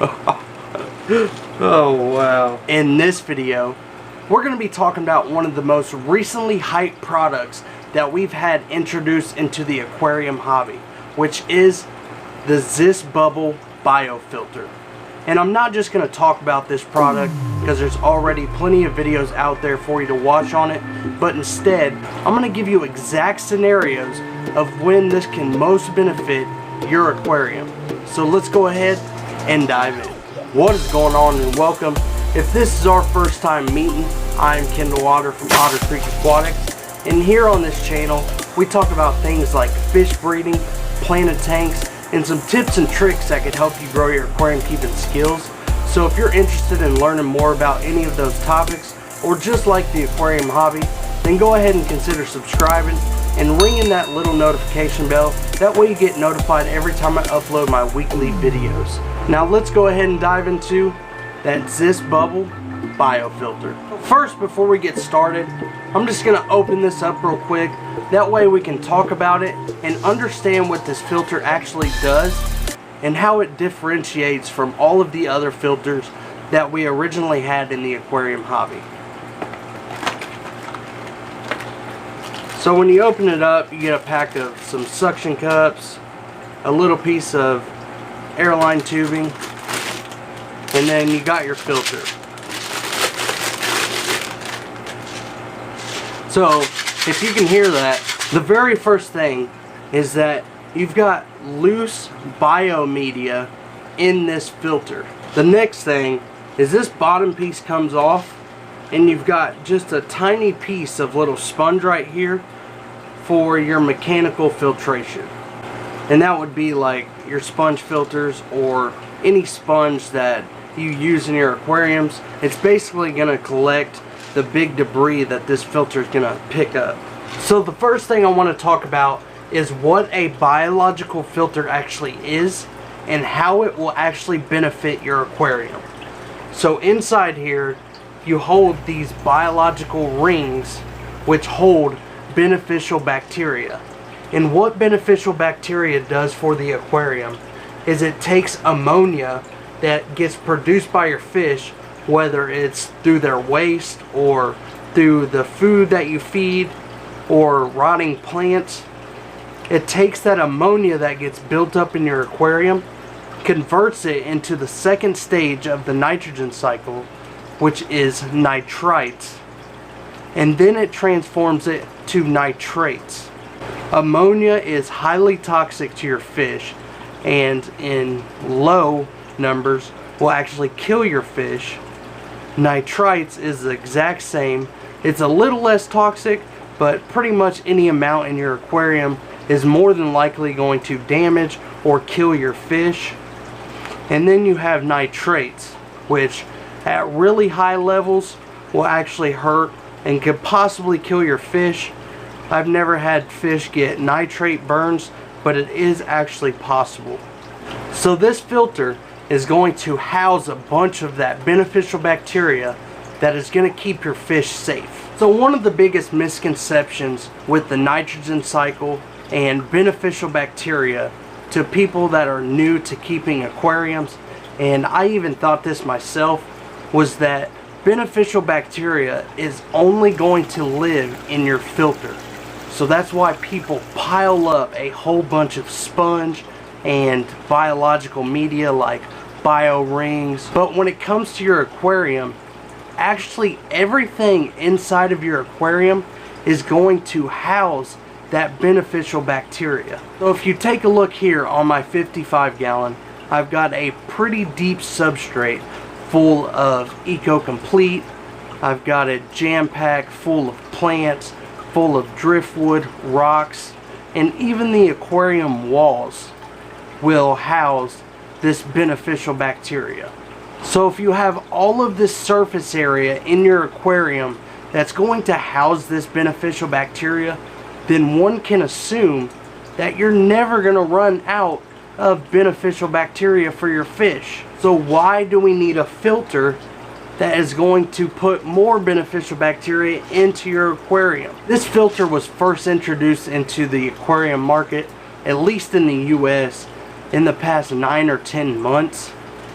Oh wow. In this video, we're going to be talking about one of the most recently hyped products that we've had introduced into the aquarium hobby, which is the Ziss Bubble Biofilter. And I'm not just going to talk about this product because there's already plenty of videos out there for you to watch on it, but instead I'm going to give you exact scenarios of when this can most benefit your aquarium. So let's go ahead and dive in. What is going on, and welcome. If this is our first time meeting, I'm Otter from Otter Aquatics, and here on this channel we talk about things like fish breeding, planted tanks, and some tips and tricks that could help you grow your aquarium keeping skills. So if you're interested in learning more about any of those topics, or just like the aquarium hobby, then go ahead and consider subscribing and ringing that little notification bell. That way you get notified every time I upload my weekly videos. Now let's go ahead and dive into that Ziss Bubble Biofilter. First, before we get started, I'm just going to open this up real quick. That way we can talk about it and understand what this filter actually does and how it differentiates from all of the other filters that we originally had in the aquarium hobby. So when you open it up, you get a pack of some suction cups, a little piece of airline tubing, and then you got your filter. So if you can hear that, the very first thing is that you've got loose biomedia in this filter. The next thing is this bottom piece comes off, and you've got just a tiny piece of little sponge right here for your mechanical filtration. And that would be like your sponge filters or any sponge that you use in your aquariums. It's basically going to collect the big debris that this filter is going to pick up. So the first thing I want to talk about is what a biological filter actually is and how it will actually benefit your aquarium. So inside here you hold these biological rings which hold beneficial bacteria. And what beneficial bacteria does for the aquarium is it takes ammonia that gets produced by your fish, whether it's through their waste or through the food that you feed or rotting plants. It takes that ammonia that gets built up in your aquarium, converts it into the second stage of the nitrogen cycle, which is nitrites, and then it transforms it to nitrates. Ammonia is highly toxic to your fish, and in low numbers will actually kill your fish. Nitrites is the exact same. It's a little less toxic, but pretty much any amount in your aquarium is more than likely going to damage or kill your fish. And then you have nitrates, which at really high levels will actually hurt and could possibly kill your fish. I've never had fish get nitrate burns, but it is actually possible. So this filter is going to house a bunch of that beneficial bacteria that is going to keep your fish safe. So one of the biggest misconceptions with the nitrogen cycle and beneficial bacteria to people that are new to keeping aquariums, and I even thought this myself, was that beneficial bacteria is only going to live in your filter. So that's why people pile up a whole bunch of sponge and biological media like bio rings. But when it comes to your aquarium, actually everything inside of your aquarium is going to house that beneficial bacteria. So if you take a look here on my 55 gallon, I've got a pretty deep substrate full of Eco Complete. I've got it jam-packed full of plants, full of driftwood, rocks, and even the aquarium walls will house this beneficial bacteria. So if you have all of this surface area in your aquarium that's going to house this beneficial bacteria, then one can assume that you're never going to run out of beneficial bacteria for your fish. So why do we need a filter that is going to put more beneficial bacteria into your aquarium? This filter was first introduced into the aquarium market, at least in the US, in the past 9 or 10 months.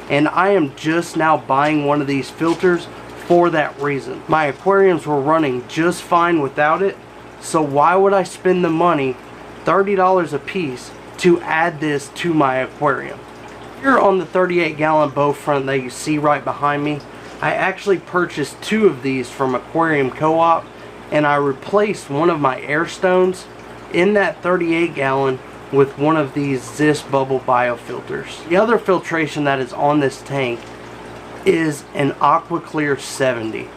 and I am just now buying one of these filters for that reason. My aquariums were running just fine without it, so why would I spend the money, $30 a piece, to add this to my aquarium? Here on the 38-gallon bow front that you see right behind me, I actually purchased 2 of these from Aquarium Co-op, and I replaced one of my air stones in that 38-gallon with one of these Ziss bubble biofilters. The other filtration that is on this tank is an AquaClear 70,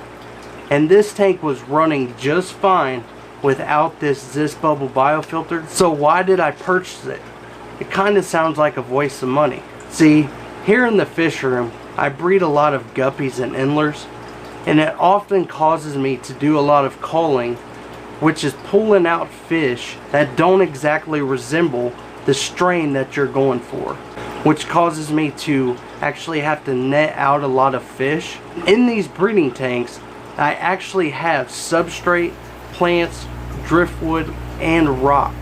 and this tank was running just fine without this Ziss bubble biofilter. So why did I purchase it? It kind of sounds like a waste of money. See, here in the fish room, I breed a lot of guppies and endlers, and it often causes me to do a lot of culling, which is pulling out fish that don't exactly resemble the strain that you're going for, which causes me to actually have to net out a lot of fish. In these breeding tanks, I actually have substrate, plants, driftwood, and rock,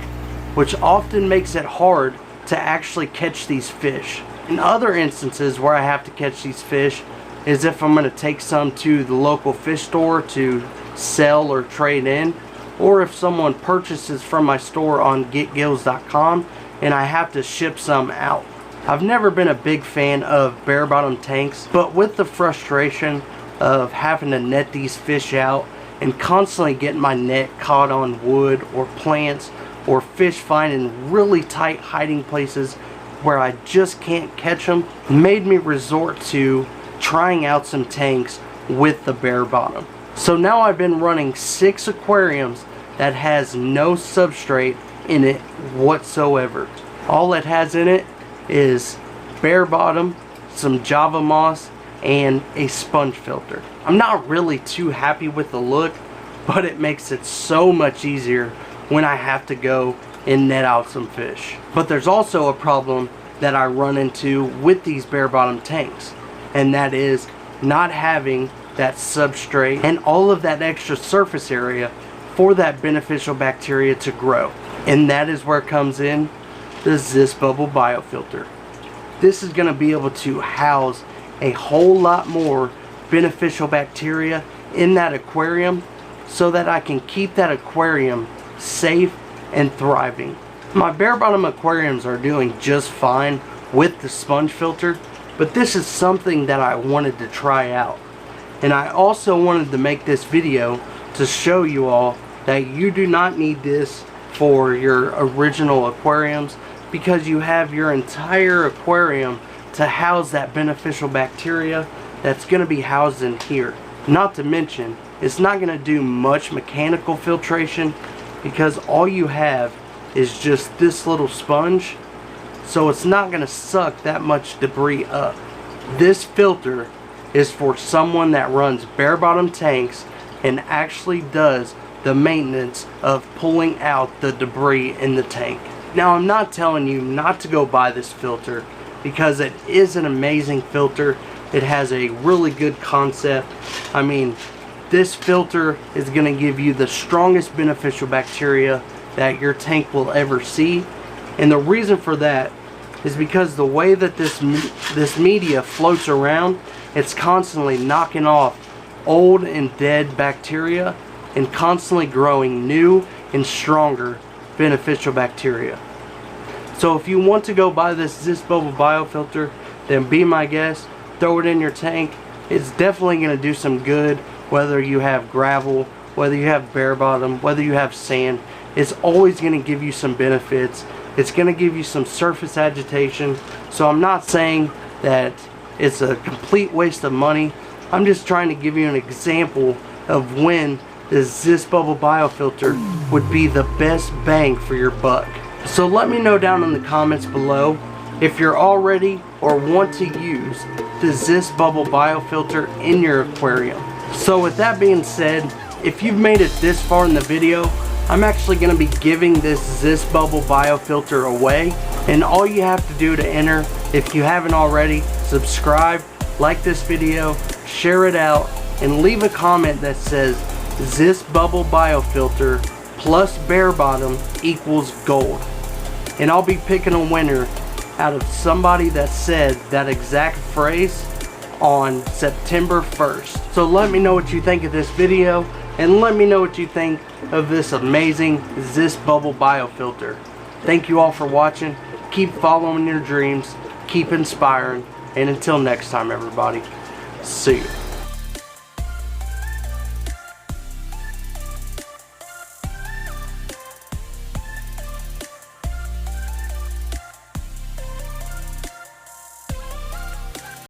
which often makes it hard to actually catch these fish. In other instances where I have to catch these fish is if I'm going to take some to the local fish store to sell or trade in, or if someone purchases from my store on getgills.com and I have to ship some out. I've never been a big fan of bare bottom tanks, but with the frustration of having to net these fish out and constantly getting my net caught on wood or plants, or fish finding really tight hiding places where I just can't catch them, made me resort to trying out some tanks with the bare bottom. So now I've been running 6 aquariums that has no substrate in it whatsoever. All it has in it is bare bottom, some Java moss, and a sponge filter. I'm not really too happy with the look, but it makes it so much easier when I have to go and net out some fish. But there's also a problem that I run into with these bare bottom tanks, and that is not having that substrate and all of that extra surface area for that beneficial bacteria to grow. And that is where comes in the Ziss bubble biofilter. This is going to be able to house a whole lot more beneficial bacteria in that aquarium so that I can keep that aquarium safe and thriving. My bare bottom aquariums are doing just fine with the sponge filter, but this is something that I wanted to try out. And I also wanted to make this video to show you all that you do not need this for your original aquariums, because you have your entire aquarium to house that beneficial bacteria that's going to be housed in here. Not to mention, it's not going to do much mechanical filtration because all you have is just this little sponge, so it's not going to suck that much debris up. This filter is for someone that runs bare bottom tanks and actually does the maintenance of pulling out the debris in the tank. Now, I'm not telling you not to go buy this filter, because it is an amazing filter. It has a really good concept. I mean, this filter is going to give you the strongest beneficial bacteria that your tank will ever see. And the reason for that is because the way that this media floats around, it's constantly knocking off old and dead bacteria and constantly growing new and stronger beneficial bacteria. So if you want to go buy this Ziss bubble biofilter, then be my guest, throw it in your tank. It's definitely going to do some good, whether you have gravel, whether you have bare bottom, whether you have sand. It's always going to give you some benefits. It's going to give you some surface agitation. So I'm not saying that it's a complete waste of money. I'm just trying to give you an example of when the Ziss bubble biofilter would be the best bang for your buck. So let me know down in the comments below if you're already or want to use the Ziss bubble biofilter in your aquarium. So with that being said, if you've made it this far in the video, I'm actually going to be giving this Ziss bubble biofilter away, and all you have to do to enter, if you haven't already, subscribe, like this video, share it out, and leave a comment that says Ziss bubble biofilter plus bare bottom equals gold, and I'll be picking a winner out of somebody that said that exact phrase on September 1st. So let me know what you think of this video, and let me know what you think of this amazing Ziss bubble biofilter. Thank you all for watching. Keep following your dreams, keep inspiring, and until next time everybody, see you.